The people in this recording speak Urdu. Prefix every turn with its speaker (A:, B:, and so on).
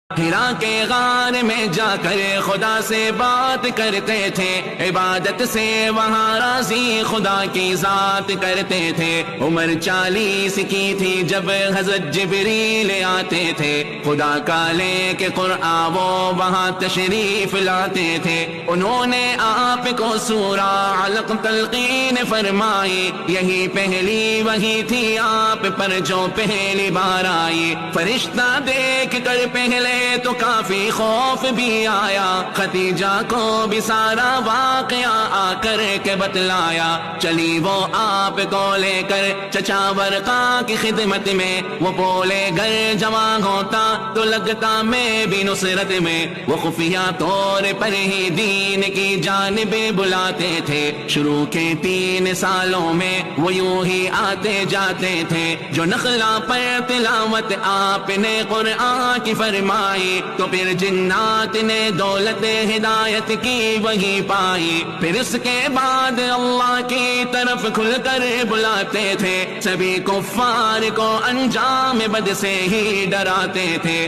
A: ہرا کے غار میں جا کر خدا سے بات کرتے تھے، عبادت سے وہاں راضی خدا کی ذات کرتے تھے۔ عمر 40 کی تھی جب حضرت جبریل آتے تھے، خدا کا لے کے قرآن وہ وہاں تشریف لاتے تھے۔ انہوں نے آپ کو سورہ علق تلقین فرمائی، یہی پہلی وحی تھی آپ پر جو پہلی بار آئی۔ فرشتہ دیکھ کر پہلے تو کافی خوف بھی آیا، ختیجہ کو بھی سارا واقعہ آ کر کے بتلایا۔ چلی وہ آپ کو لے کر چچا ورقا کی خدمت میں، وہ بولے گر جوان ہوتا تو لگتا میں بھی نصرت میں۔ وہ خفیہ طور پر ہی دین کی جانب بلاتے تھے، شروع کے 3 سالوں میں وہ یوں ہی آتے جاتے تھے۔ جو نخلا پر تلاوت آپ نے قرآن کی فرمائی، تو پھر جنات نے دولت ہدایت کی وہی پائی۔ پھر اس کے بعد اللہ کی طرف کھل کر بلاتے تھے، سبھی کفار کو انجام بد سے ہی ڈراتے تھے۔